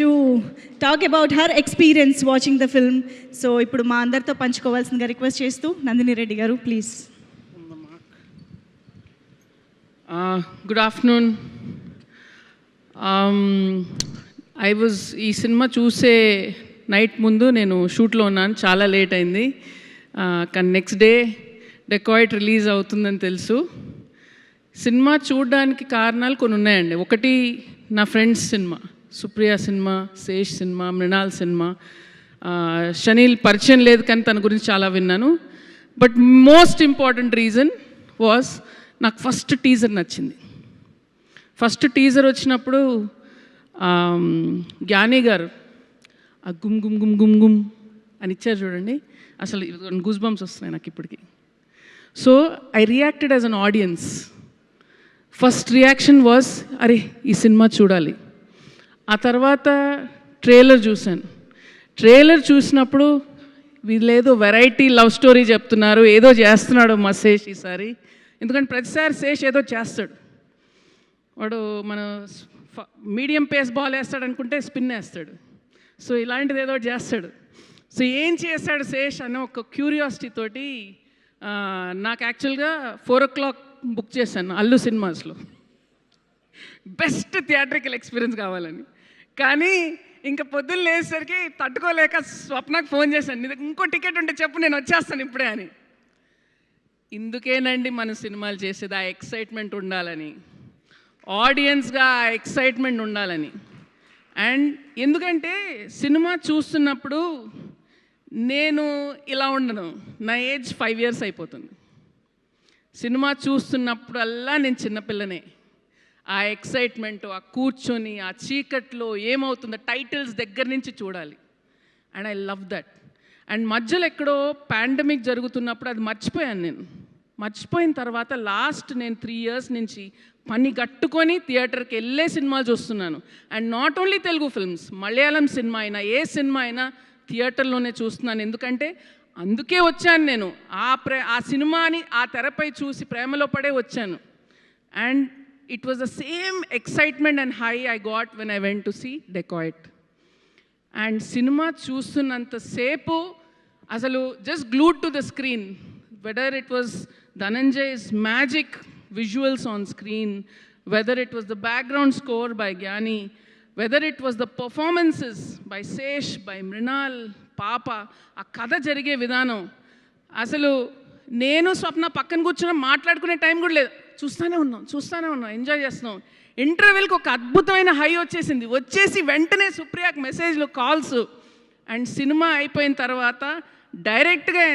To talk about her experience watching the film. So ఇప్పుడు మా అందరితో పంచుకోవాల్సిందిగా రిక్వెస్ట్ చేస్తూ నందిని రెడ్డి గారు ప్లీజ్. Good afternoon. ఈ సినిమా చూసే నైట్ ముందు నేను షూట్లో ఉన్నాను, చాలా లేట్ అయింది. కానీ నెక్స్ట్ డే డెకాయిట్ రిలీజ్ అవుతుందని తెలుసు. సినిమా చూడడానికి కారణాలు కొన్ని ఉన్నాయండి. ఒకటి నా friends cinema, Supriya cinema, Sesh cinema, Mrunal cinema. Shaneel పరిచయం లేదు కానీ తన గురించి చాలా విన్నాను. But most important reason was నాకు ఫస్ట్ టీజర్ నచ్చింది. ఫస్ట్ టీజర్ వచ్చినప్పుడు జ్ఞాని గారు ఆ గుమ్ గుమ్ గుమ్ గుమ్ గుమ్ అని ఇచ్చారు చూడండి, అసలు గూస్ బంప్స్ వస్తున్నాయి నాకు ఇప్పటికి. So I reacted as an audience. First reaction was అరే ఈ సినిమా చూడాలి. ఆ తర్వాత ట్రైలర్ చూశాను. ట్రైలర్ చూసినప్పుడు వీళ్ళేదో వెరైటీ లవ్ స్టోరీ చెప్తున్నారు, ఏదో చేస్తున్నాడు మా శేష్ ఈసారి. ఎందుకంటే ప్రతిసారి శేష్ ఏదో చేస్తాడు. వాడు మన మీడియం పేస్ బాల్ వేస్తాడు అనుకుంటే స్పిన్ వేస్తాడు. సో ఇలాంటిది ఏదో చేస్తాడు. సో ఏం చేస్తాడు శేష్ అనే ఒక క్యూరియాసిటీ తోటి నాకు యాక్చువల్గా 4 o'clock బుక్ చేశాను అల్లు సినిమాస్లో, బెస్ట్ థియేట్రికల్ ఎక్స్పీరియన్స్ కావాలని. కానీ ఇంకా పొద్దున్న లేచేసరికి తట్టుకోలేక స్వప్నకు ఫోన్ చేశాను, ఇంకో టికెట్ ఉంటే చెప్పు నేను వచ్చేస్తాను ఇప్పుడే అని. ఇందుకేనండి మన సినిమాలు చేసేది, ఆ ఎక్సైట్మెంట్ ఉండాలని, ఆడియన్స్గా ఆ ఎక్సైట్మెంట్ ఉండాలని. అండ్ ఎందుకంటే సినిమా చూస్తున్నప్పుడు నేను ఇలా ఉండను, నా ఏజ్ 5 years అయిపోతుంది. సినిమా చూస్తున్నప్పుడల్లా నేను చిన్నపిల్లనే. ఆ ఎక్సైట్మెంట్, ఆ కూర్చొని ఆ చీకట్లో ఏమవుతుందో టైటిల్స్ దగ్గర నుంచి చూడాలి. And I love that. And మధ్యలో ఎక్కడో పాండమిక్ జరుగుతున్నప్పుడు అది మర్చిపోయాను నేను. మర్చిపోయిన తర్వాత లాస్ట్ నేను 3 years నుంచి పని కట్టుకొని థియేటర్కి వెళ్ళే సినిమాలు చూస్తున్నాను. And not only Telugu films, Malayalam cinema అయినా ఏ సినిమా అయినా థియేటర్లోనే చూస్తున్నాను. ఎందుకంటే అందుకే వచ్చాను నేను, ఆ సినిమాని ఆ తెరపై చూసి ప్రేమలో పడే వచ్చాను. And it was the same excitement and high I got when I went to see Dacoit. And cinema చూస్తున్నంతసేపు అసలు just glued to the screen, whether it was Dhananjay's magic visuals on screen, whether it was the background score by Gyani, whether it was the performances by Sesh, by Mrinal, Papa, ఆ కథ జరిగే విధానం. అసలు నేను స్వప్న పక్కన కూర్చున్న మాట్లాడుకునే టైం కూడా లేదు, చూస్తూనే ఉన్నాం, ఎంజాయ్ చేస్తున్నాం. ఇంటర్వెల్కి ఒక అద్భుతమైన హై వచ్చేసి వెంటనే సుప్రియాకి మెసేజ్లు, కాల్స్. అండ్ సినిమా అయిపోయిన తర్వాత డైరెక్ట్గా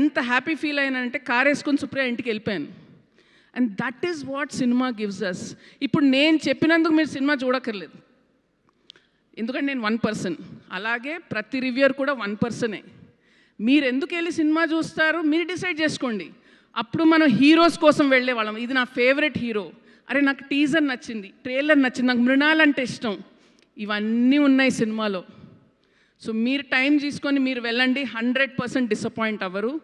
ఎంత హ్యాపీ ఫీల్ అయినానంటే కార్ వేసుకొని సుప్రియ ఇంటికి వెళ్ళిపోయాను. And that is what cinema gives us. ఇప్పుడు నేను చెప్పినందుకు మీరు సినిమా చూడక్కర్లేదు, ఎందుకంటే నేను 1 person. అలాగే ప్రతి రివ్యూర్ కూడా 1 person. మీరు ఎందుకు వెళ్ళి సినిమా చూస్తారు మీరు డిసైడ్ చేసుకోండి. అప్పుడు మనం హీరోస్ కోసం వెళ్ళే వాళ్ళం. ఇది నా ఫేవరెట్ హీరో, అరే నాకు టీజర్ నచ్చింది, ట్రైలర్ నచ్చింది, నాకు మృణాల్ అంటే ఇష్టం, ఇవన్నీ ఉన్నాయి సినిమాలో. సో మీరు టైం తీసుకొని మీరు వెళ్ళండి, 100% డిసప్పాయింట్ అవ్వరు.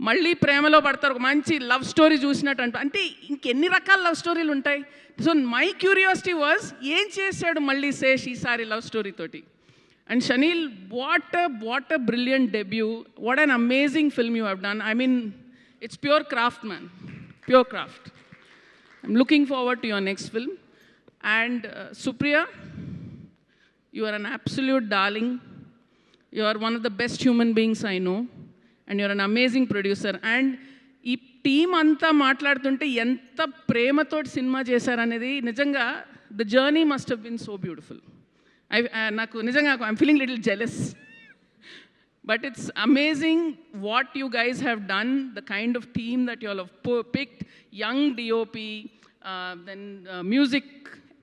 మళ్ళీ ప్రేమలో పడతారు. ఒక మంచి లవ్ స్టోరీ చూసినట్టు అంటే ఇంకెన్ని రకాల లవ్ స్టోరీలు ఉంటాయి. సో మై క్యూరియాసిటీ వాజ్ ఏం చేశాడు మళ్ళీ శేష్ ఈసారి లవ్ స్టోరీ తోటి. And Shaneel, what a brilliant debut, what an amazing film you have done. I mean it's pure craft man, pure craft. I'm looking forward to your next film. And Supriya, you are an absolute darling, you are one of the best human beings I know. And you're an amazing producer. And ఈ team అంతా మాట్లాడుతుంటే ఎంత ప్రేమతోటి cinema చేశారనేది నిజంగా the journey must have been so beautiful. నాకు నిజంగా I'm feeling little jealous. But it's amazing what you guys have done, the kind of team that you all have picked, young DOP, then music,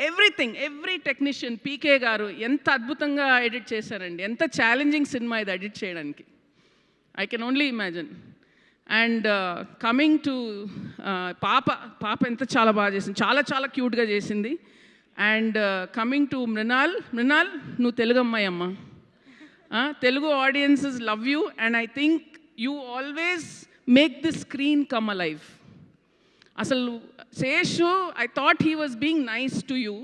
everything, every technician. PK garu ఎంత అద్భుతంగా edit చేశారండి. ఎంత challenging cinema ఇది edit చేయడానికి, I can only imagine. And coming to పాప ఎంత చాలా బాగా చేసింది, చాలా క్యూట్గా చేసింది. అండ్ కమింగ్ టు మృణాల్, నువ్వు తెలుగు అమ్మాయి అమ్మ, Telugu audiences love you. And I think you always make the screen come alive. అసలు Seshu, I thought he was being nice to you,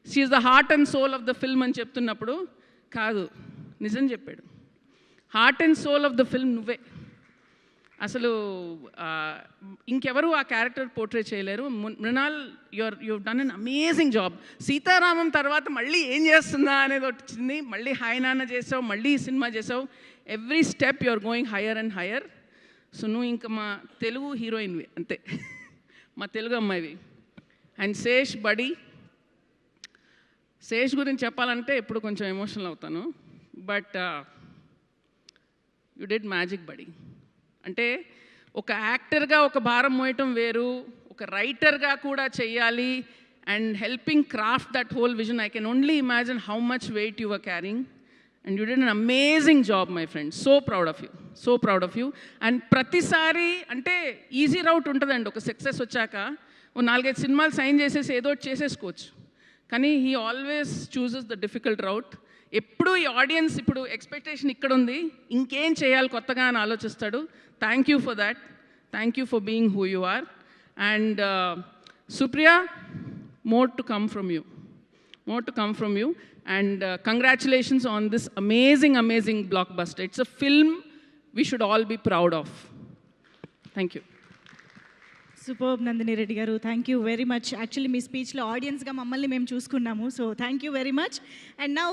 she's the heart and soul of the film అని చెప్తున్నప్పుడు కాదు, నిజం చెప్పాడు. Heart and soul of the film నువ్వే. అసలు ఇంకెవరు ఆ క్యారెక్టర్ పోర్ట్రే చేయలేరు. Mrunal, you've done an amazing job. Sitaramam తర్వాత మళ్ళీ ఏం చేస్తుందా అనేది వచ్చింది. మళ్ళీ హాయ్ నాన్న చేసావు, మళ్ళీ ఈ సినిమా చేసావు. Every step you are going higher and higher. So నువ్వు ఇంకా మా తెలుగు హీరోయిన్వి అంతే, మా తెలుగు అమ్మాయివి. అండ్ శేష్ బడి, శేష్ గురించి చెప్పాలంటే ఎప్పుడు కొంచెం ఎమోషనల్ అవుతాను. బట్ యు డిడ్ మ్యాజిక్ బడి. అంటే ఒక యాక్టర్గా ఒక భారం మోయటం వేరు, ఒక రైటర్గా కూడా చెయ్యాలి. And helping craft that whole vision. I can only imagine how much weight you are carrying. And you did an amazing job my friend. So proud of you, so proud of you. And ప్రతిసారి అంటే easy రౌట్ ఉంటుందండి. ఒక success వచ్చాక ఓ 4-5 సినిమాలు sign చేసేసి ఏదో ఒకటి చేసేసుకోవచ్చు. కానీ he always chooses the difficult route. ఎప్పుడు ఈ ఆడియన్స్ ఇప్పుడు ఎక్స్పెక్టేషన్ ఇక్కడ ఉంది, ఇంకేం చేయాలి కొత్తగా అని ఆలోచిస్తాడు. Thank you for that. Thank you for being who you are. And Supriya, more to come from you. More to come from you. And congratulations on this amazing, amazing blockbuster. It's a film we should all be proud of. Thank you. Superb Nandini Reddy garu, thank you very much. Actually మీ స్పీచ్లో ఆడియన్స్గా మమ్మల్ని మేము చూసుకున్నాము. So thank you very much. And now